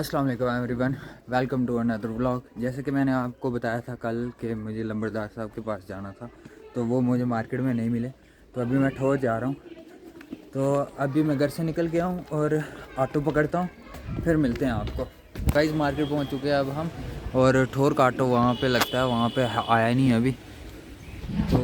अस्सलाम वालेकुम everyone, welcome to another vlog. जैसे कि मैंने आपको बताया था कल कि मुझे लंबरदार साहब के पास जाना था, तो वो मुझे मार्केट में नहीं मिले। तो अभी मैं ठोर जा रहा हूँ। तो अभी मैं घर से निकल गया हूँ और ऑटो पकड़ता हूँ, फिर मिलते हैं आपको। गाइस मार्केट पहुँच चुके हैं अब हम, और ठोर का ऑटो वहाँ पे लगता है, वहाँ पे आया नहीं है अभी। तो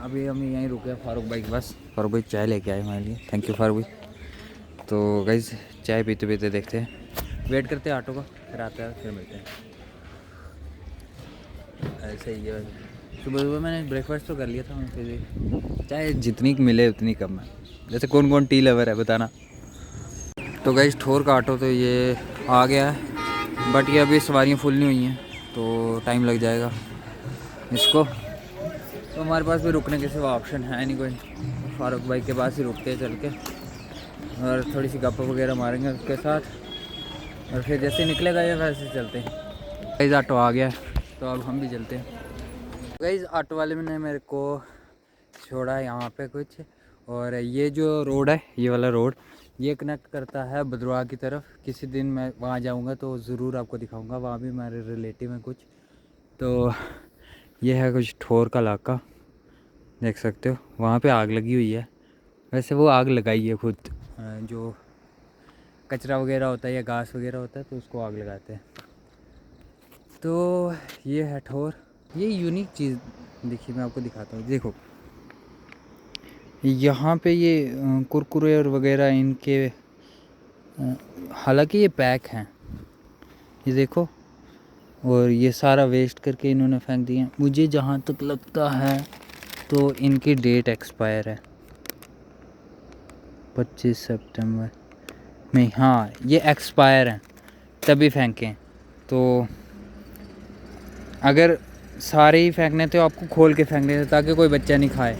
अभी हम यहीं रुके हैं फारूक भाई के पास। फारूक भाई चाय लेके आए हमारे लिए, थैंक यू फारूक भाई। तो गाइस चाय पीते पीते देखते हैं, वेट करते हैं ऑटो का, फिर आता है, फिर मिलते हैं। ऐसे ही है, सुबह सुबह मैंने ब्रेकफास्ट तो कर लिया था, फिर भी चाय जितनी मिले उतनी कम है। जैसे कौन कौन टी लवर है बताना। तो गाइस ठोर का ऑटो तो ये आ गया है, बट ये अभी सवारियाँ फुल नहीं हुई हैं, तो टाइम लग जाएगा इसको। तो हमारे पास भी रुकने के सिवा ऑप्शन है नहीं कोई, फारूक भाई के पास ही रुकते हैं चल के, और थोड़ी सी गप वगैरह मारेंगे उसके साथ, और फिर जैसे निकलेगा ये वैसे चलते हैं। गाइस ऑटो आ गया है, तो अब हम भी चलते हैं। गाइस ऑटो वाले ने मेरे को छोड़ा है यहाँ पे कुछ, और ये जो रोड है, ये वाला रोड, ये कनेक्ट करता है भद्रवाह की तरफ। किसी दिन मैं वहाँ जाऊँगा तो ज़रूर आपको दिखाऊँगा, वहाँ भी मेरे रिलेटिव हैं कुछ। तो ये है कुछ ठोर का इलाका, देख सकते हो। वहाँ पे आग लगी हुई है, वैसे वो आग लगाई है खुद, जो कचरा वगैरह होता है या घास वगैरह होता है तो उसको आग लगाते हैं। तो ये है ठोर। ये यूनिक चीज़ देखिए, मैं आपको दिखाता हूँ। देखो यहाँ पे ये कुरकुरे और वगैरह इनके, हालांकि ये पैक हैं, ये देखो, और ये सारा वेस्ट करके इन्होंने फेंक दिए। मुझे जहाँ तक लगता है तो इनकी डेट एक्सपायर है 25 सितंबर में। हाँ ये एक्सपायर हैं, तभी फेंकें। तो अगर सारे ही फेंकने थे आपको खोल के फेंकने थे ताकि कोई बच्चा नहीं खाए।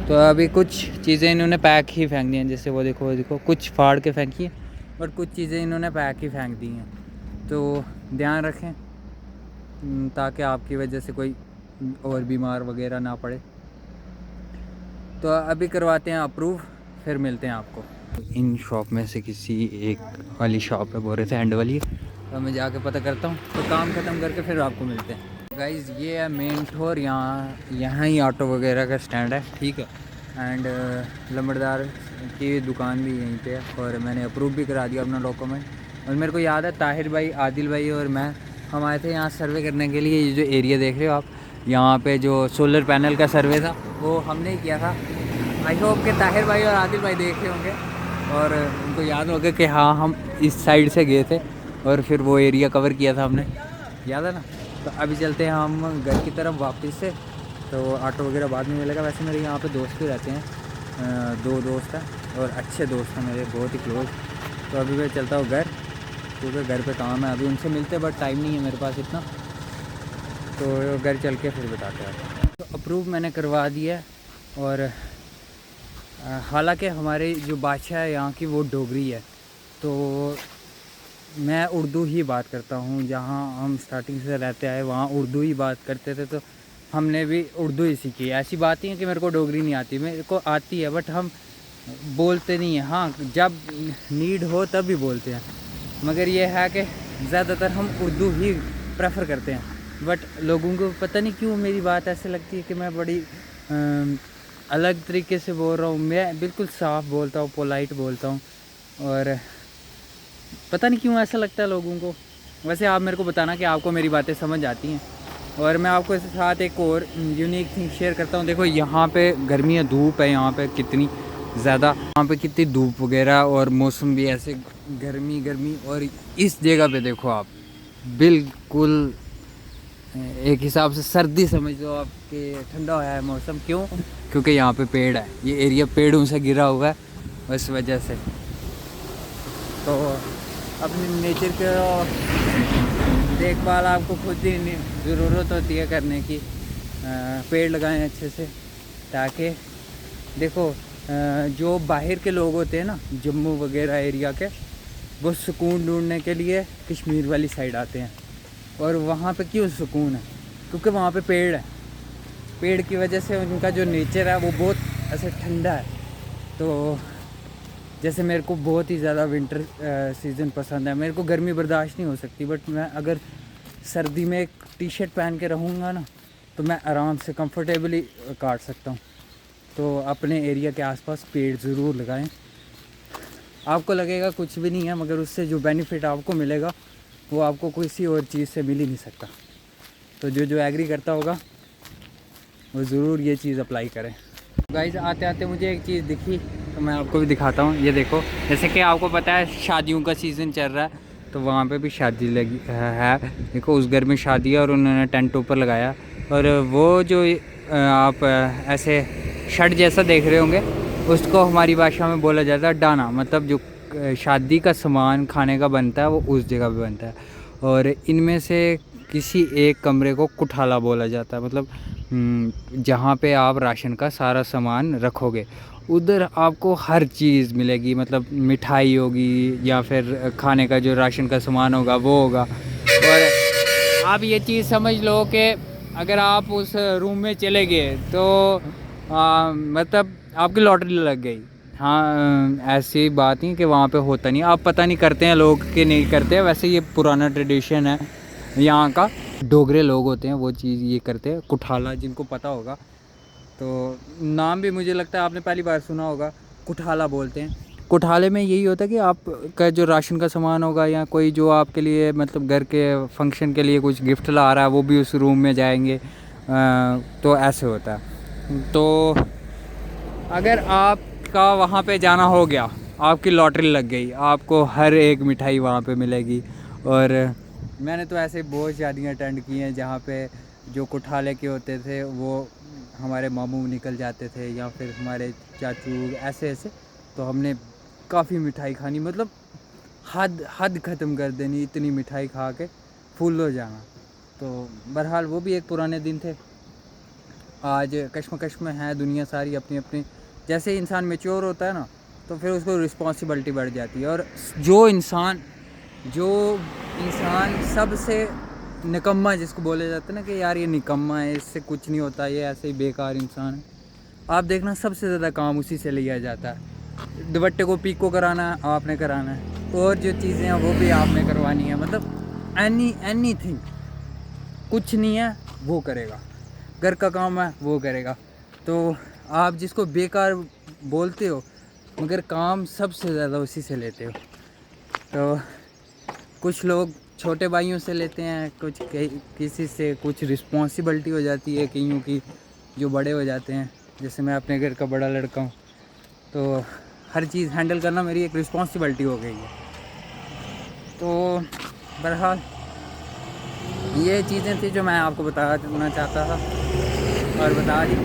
तो अभी कुछ चीज़ें इन्होंने पैक ही फेंक दी हैं, जैसे वो देखो कुछ फाड़ के फेंकी है, बट कुछ चीज़ें इन्होंने पैक ही फेंक दी हैं। तो ध्यान रखें ताकि आपकी वजह से कोई और बीमार वगैरह ना पड़े। तो अभी करवाते हैं अप्रूव, फिर मिलते हैं आपको। इन शॉप में से किसी एक वाली शॉप है, बोल रहे थे एंड वाली, तो मैं जाके पता करता हूँ, तो काम ख़त्म करके फिर आपको मिलते हैं। गाइज़ ये है मेन ठोर, यहाँ ही ऑटो वगैरह का स्टैंड है, ठीक है। एंड लंबरदार की दुकान भी यहीं पे है, और मैंने अप्रूव भी करा दिया अपना डॉक्यूमेंट। और मेरे को याद है ताहिर भाई, आदिल भाई और मैं, हम आए थे यहाँ सर्वे करने के लिए। ये जो एरिया देख रहे हो आप, यहाँ पे जो सोलर पैनल का सर्वे था वो हमने ही किया था। आई होप कि ताहिर भाई और आदिल भाई देख रहे होंगे और उनको याद होगा कि हाँ हम इस साइड से गए थे और फिर वो एरिया कवर किया था हमने, याद है ना। तो अभी चलते हैं हम घर की तरफ वापस से, तो ऑटो वगैरह बाद में मिलेगा। वैसे मेरे यहाँ पे दोस्त भी रहते हैं, 2 दोस्त हैं और अच्छे दोस्त हैं मेरे, बहुत ही क्लोज। तो अभी मैं चलता हूँ घर, क्योंकि घर पे काम है, अभी उनसे मिलते बट टाइम नहीं है मेरे पास इतना। तो घर चल के फिर बताते हैं। तो अप्रूव मैंने करवा दिया है, और हालांकि हमारे जो बादशाह है यहाँ की वो डोगरी है, तो मैं उर्दू ही बात करता हूँ। जहाँ हम स्टार्टिंग से रहते आए वहाँ उर्दू ही बात करते थे, तो हमने भी उर्दू ही सीखी है। ऐसी बात नहीं है कि मेरे को डोगरी नहीं आती, मेरे को आती है, बट हम बोलते नहीं हैं। हाँ जब नीड हो तब भी बोलते हैं, मगर ये है कि ज़्यादातर हम उर्दू ही प्रेफर करते हैं। बट लोगों को पता नहीं क्यों मेरी बात ऐसे लगती है कि मैं बड़ी अलग तरीके से बोल रहा हूँ। मैं बिल्कुल साफ़ बोलता हूँ, पोलाइट बोलता हूँ, और पता नहीं क्यों ऐसा लगता है लोगों को। वैसे आप मेरे को बताना कि आपको मेरी बातें समझ आती हैं। और मैं आपको इसके साथ एक और यूनिक थिंग शेयर करता हूँ। देखो यहाँ पे गर्मी है, धूप है यहाँ पे कितनी ज़्यादा, यहाँ पे कितनी धूप वगैरह, और मौसम भी ऐसे गर्मी गर्मी। और इस जगह पे देखो आप, बिल्कुल एक हिसाब से सर्दी समझ लो आप, कि ठंडा हुआ है मौसम। क्यों? क्योंकि यहाँ पे पेड़ है, ये एरिया पेड़ों से घिरा हुआ है, इस वजह से। तो अपने नेचर की देखभाल आपको खुद ही ज़रूरत होती है करने की। पेड़ लगाएं अच्छे से, ताकि देखो जो बाहर के लोग होते हैं ना, जम्मू वगैरह एरिया के, वो सुकून ढूंढने के लिए कश्मीर वाली साइड आते हैं। और वहाँ पे क्यों सुकून है? क्योंकि वहाँ पे पेड़ है, पेड़ की वजह से उनका जो नेचर है वो बहुत ऐसे ठंडा है। तो जैसे मेरे को बहुत ही ज़्यादा विंटर सीज़न पसंद है, मेरे को गर्मी बर्दाश्त नहीं हो सकती, बट मैं अगर सर्दी में एक टी शर्ट पहन के रहूँगा ना तो मैं आराम से कंफर्टेबली काट सकता हूँ। तो अपने एरिया के आसपास पेड़ ज़रूर लगाएं। आपको लगेगा कुछ भी नहीं है, मगर उससे जो बेनिफिट आपको मिलेगा वो आपको किसी और चीज़ से मिल ही नहीं सकता। तो जो जो एग्री करता होगा वो ज़रूर ये चीज़ अप्लाई करें। गाइस आते आते मुझे एक चीज़ दिखी तो मैं आपको भी दिखाता हूँ। ये देखो, जैसे कि आपको पता है शादियों का सीज़न चल रहा है, तो वहाँ पे भी शादी लगी है। देखो उस घर में शादी है और उन्होंने टेंट ऊपर लगाया। और वो जो आप ऐसे शर्ट जैसा देख रहे होंगे, उसको हमारी भाषा में बोला जाता है डाना। मतलब जो शादी का सामान खाने का बनता है वो उस जगह पे बनता है। और इनमें से किसी एक कमरे को कुठाला बोला जाता है। मतलब जहाँ पे आप राशन का सारा सामान रखोगे उधर आपको हर चीज़ मिलेगी। मतलब मिठाई होगी या फिर खाने का जो राशन का सामान होगा वो होगा। और आप ये चीज़ समझ लो कि अगर आप उस रूम में चले गए तो मतलब आपकी लॉटरी लग गई। हाँ, ऐसी बात नहीं कि वहाँ पे होता नहीं। आप पता नहीं करते हैं लोग कि नहीं करते, वैसे ये पुराना ट्रेडिशन है यहाँ का। डोगरे लोग होते हैं वो चीज़ ये करते हैं, कुठाला जिनको पता होगा। तो नाम भी मुझे लगता है आपने पहली बार सुना होगा, कुठाला बोलते हैं। कुठाले में यही होता है कि आपका जो राशन का सामान होगा या कोई जो आपके लिए मतलब घर के फंक्शन के लिए कुछ गिफ्ट ला रहा है वो भी उस रूम में जाएंगे। तो ऐसे होता है। तो अगर आपका वहाँ पे जाना हो गया, आपकी लॉटरी लग गई, आपको हर एक मिठाई वहाँ पे मिलेगी। और मैंने तो ऐसे बहुत शादियाँ अटेंड की हैं जहाँ पे जो कुठाले के होते थे वो हमारे मामू निकल जाते थे या फिर हमारे चाचू, ऐसे ऐसे। तो हमने काफ़ी मिठाई खानी, मतलब हद हद ख़त्म कर देनी, इतनी मिठाई खा के फुल हो जाना। तो बहरहाल वो भी एक पुराने दिन थे। आज कश्मकश में है दुनिया सारी अपनी अपनी। जैसे इंसान मेच्योर होता है ना तो फिर उसको रिस्पॉन्सिबिलिटी बढ़ जाती है। और जो इंसान सबसे निकम्मा जिसको बोले जाते हैं ना कि यार ये निकम्मा है, इससे कुछ नहीं होता, ये ऐसे ही बेकार इंसान है, आप देखना सबसे ज़्यादा काम उसी से लिया जाता है। दुपट्टे को पीको कराना आपने कराना है, और जो चीज़ें हैं वो भी आपने करवानी है। मतलब एनी थिंग, कुछ नहीं है वो करेगा, घर का काम है वो करेगा। तो आप जिसको बेकार बोलते हो मगर काम सबसे ज़्यादा उसी से लेते हो। तो कुछ लोग छोटे भाइयों से लेते हैं, कुछ किसी से कुछ रिस्पॉन्सिबिलिटी हो जाती है कईयों की जो बड़े हो जाते हैं। जैसे मैं अपने घर का बड़ा लड़का हूँ तो हर चीज़ हैंडल करना मेरी एक रिस्पॉन्सिबिलिटी हो गई है। तो बहरहाल ये चीज़ें थी जो मैं आपको बताना चाहता था और बता दी।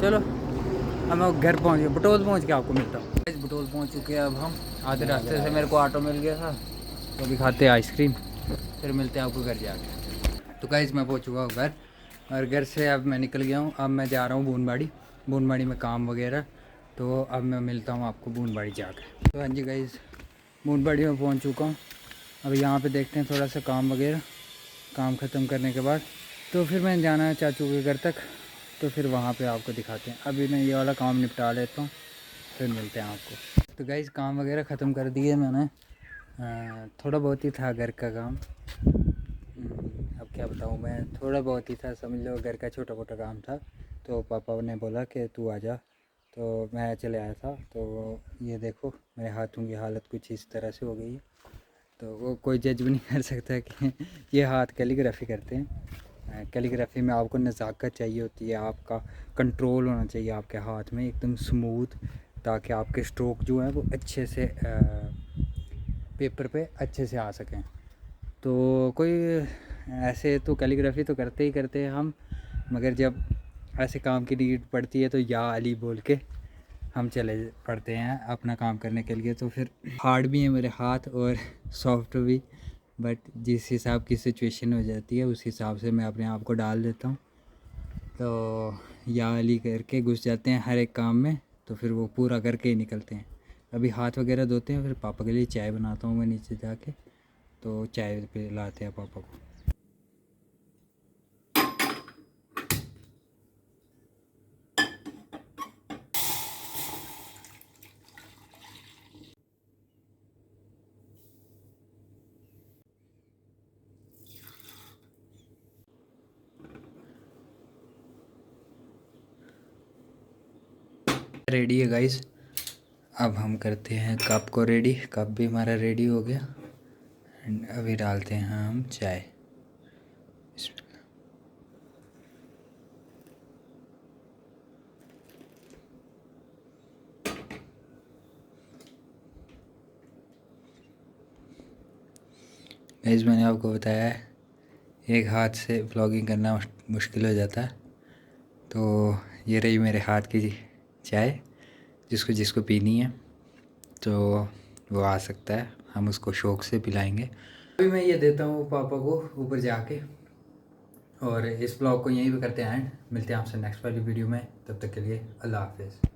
चलो अब मैं घर पहुँच गया, बटोल पहुँच के आपको मिलता हूँ। बटोल पहुँच चुके हैं अब हम। आधे रास्ते से मेरे को ऑटो मिल गया था तो अभी खाते हैं आइसक्रीम, फिर मिलते हैं आपको घर जाके। तो गाइस मैं पहुँच चुका हूँ घर, और घर से अब मैं निकल गया हूँ। अब मैं जा रहा हूँ बूनबाड़ी में काम वगैरह। तो अब मैं मिलता हूँ आपको बूनबाड़ी जाकर। तो हाँ जी गाइस, बूनबाड़ी में पहुँच चुका हूँ। अब यहाँ पे देखते हैं थोड़ा सा काम वगैरह, काम ख़त्म करने के बाद तो फिर मैं जाना है चाचू के घर तक। तो फिर वहाँ पे आपको दिखाते हैं। अभी मैं ये वाला काम निपटा लेता हूँ, फिर मिलते हैं आपको। तो गाइस काम वगैरह ख़त्म कर दिए मैंने। थोड़ा बहुत ही था घर का काम। अब क्या बताऊँ मैं, थोड़ा बहुत ही था, समझ लो घर का छोटा मोटा काम था। तो पापा ने बोला कि तू आ जा, तो मैं चले आया था। तो ये देखो मेरे हाथों की हालत कुछ इस तरह से हो गई है। तो वो कोई जज भी नहीं कर सकता कि ये हाथ कैलीग्राफी करते हैं। कैलीग्राफी में आपको नज़ाकत चाहिए होती है, आपका कंट्रोल होना चाहिए आपके हाथ में एकदम स्मूथ, ताकि आपके स्ट्रोक जो हैं वो अच्छे से पेपर पे अच्छे से आ सकें। तो कोई ऐसे तो कैलीग्राफी तो करते ही करते हैं हम, मगर जब ऐसे काम की नीड पड़ती है तो या अली बोल के हम चले पड़ते हैं अपना काम करने के लिए। तो फिर हार्ड भी है मेरे हाथ और सॉफ्ट भी, बट जिस हिसाब की सिचुएशन हो जाती है उस हिसाब से मैं अपने आप को डाल देता हूँ। तो या अली करके घुस जाते हैं हर एक काम में, तो फिर वो पूरा करके ही निकलते हैं। अभी हाथ वगैरह धोते हैं, फिर पापा के लिए चाय बनाता हूँ मैं नीचे जाके। तो चाय पिलाते हैं पापा को। रेडी है गाइस। अब हम करते हैं कप को रेडी। कप भी हमारा रेडी हो गया एंड अभी डालते हैं हम चाय। गाइस मैंने आपको बताया है एक हाथ से व्लॉगिंग करना मुश्किल हो जाता है, तो ये रही मेरे हाथ की चाय। जिसको जिसको पीनी है तो वो आ सकता है, हम उसको शौक़ से पिलाएंगे। अभी मैं ये देता हूँ पापा को ऊपर जाके, और इस ब्लॉग को यहीं पे करते हैं एंड मिलते हैं आपसे नेक्स्ट वाली वीडियो में। तब तक के लिए अल्लाह हाफिज़।